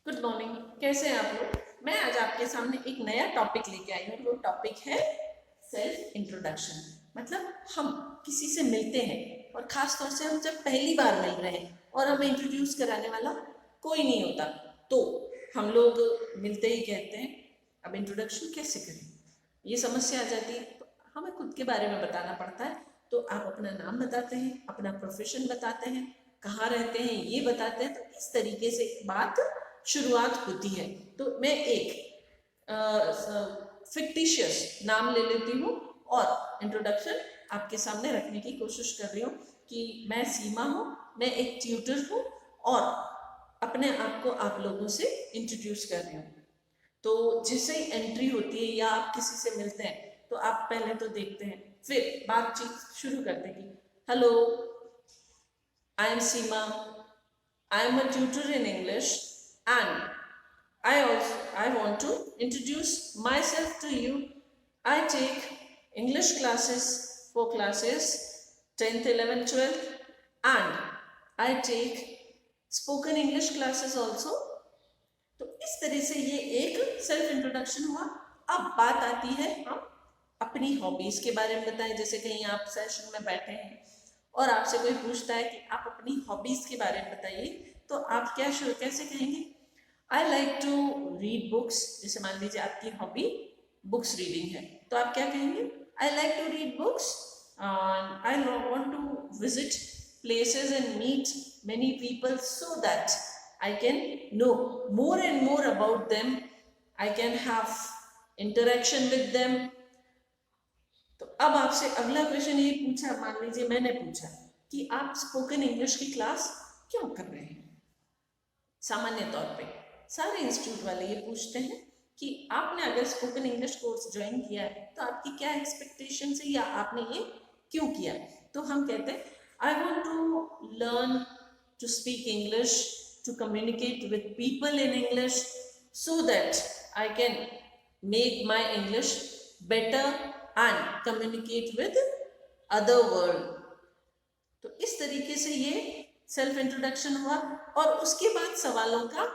Good morning. कैसे हैं आप लोग? मैं आज आपके सामने एक नया टॉपिक लेके आई हूँ। वो टॉपिक है सेल्फ इंट्रोडक्शन। मतलब हम किसी से मिलते हैं और ख़ास तौर से हम जब पहली बार मिल रहे हैं और हमें इंट्रोड्यूस कराने वाला कोई नहीं होता, तो हम लोग मिलते ही कहते हैं अब इंट्रोडक्शन कैसे करें। ये समस्या आ जाती है, तो हमें खुद के बारे में बताना पड़ता है। तो आप अपना नाम बताते हैं, अपना प्रोफेशन बताते हैं, कहाँ रहते हैं ये बताते हैं। तो इस तरीके से बात शुरुआत होती है। तो मैं एक फिक्टिशियस नाम ले लेती हूँ और इंट्रोडक्शन आपके सामने रखने की कोशिश कर रही हूँ कि मैं सीमा हूँ, मैं एक ट्यूटर हूँ और अपने आप को आप लोगों से इंट्रोड्यूस कर रही हूँ। तो जैसे ही एंट्री होती है या आप किसी से मिलते हैं तो आप पहले तो देखते हैं, फिर बातचीत शुरू करते हैं कि hello, I am Seema, I am a tutor in English and I want to introduce myself to you. I take English classes for classes 10th, 11th, 12th and I take spoken English classes also. तो इस तरह से ये एक self introduction हुआ। अब बात आती है हम अपनी हॉबीज के बारे में बताएं। जैसे कहीं आप सेशन में बैठे हैं और आपसे कोई पूछता है कि आप अपनी हॉबीज के बारे में बताइए, तो आप क्या कैसे कहेंगे? I like to read books. जैसे मान लीजिए आपकी हॉबी बुक्स रीडिंग है, तो आप क्या कहेंगे? I like to read books, I want to visit places and meet many people so that I can know more and more about them. I can have interaction with them. तो अब आपसे अगला question ये पूछा, मान लीजिए मैंने पूछा कि आप स्पोकन इंग्लिश की क्लास क्यों कर रहे हैं। सामान्य तौर पे सारे इंस्टीट्यूट वाले ये पूछते हैं कि आपने अगर स्पोकन इंग्लिश कोर्स ज्वाइन किया है तो आपकी क्या एक्सपेक्टेशन है या आपने ये क्यों किया। तो हम कहते हैं I want to learn to speak English, to communicate with people in English so that I can make my English better and communicate with other world. तो इस तरीके से ये सेल्फ इंट्रोडक्शन हुआ और उसके बाद सवालों का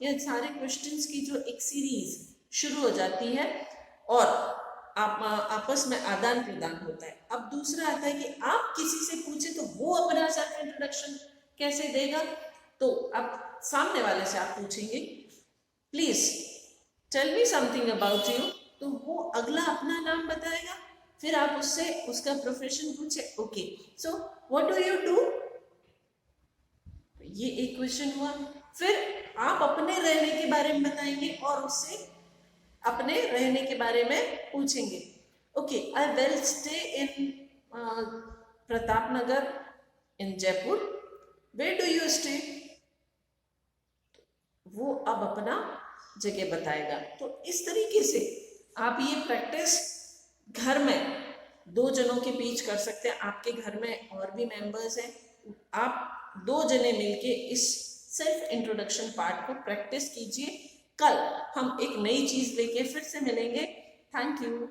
ये सारे क्वेश्चंस की जो एक सीरीज शुरू हो जाती है और आप आपस में आदान प्रदान होता है। अब दूसरा आता है कि आप किसी से पूछे तो वो अपना सेल्फ इंट्रोडक्शन कैसे देगा। तो अब सामने वाले से आप पूछेंगे please tell me something about you, तो वो अगला अपना नाम बताएगा। फिर आप उससे उसका प्रोफेशन पूछे, okay so what do you do, ये एक क्वेश्चन हुआ। फिर आप अपने रहने के बारे में बताएंगे और उससे अपने रहने के बारे में पूछेंगे। Okay, I will stay in Pratap Nagar in Jaipur, where do you stay, वो अब अपना जगह बताएगा। तो इस तरीके से आप ये प्रैक्टिस घर में दो जनों के बीच कर सकते हैं। आपके घर में और भी मेंबर्स हैं, आप दो जने मिलके इस सेल्फ इंट्रोडक्शन पार्ट को प्रैक्टिस कीजिए। कल हम एक नई चीज लेके फिर से मिलेंगे। Thank you.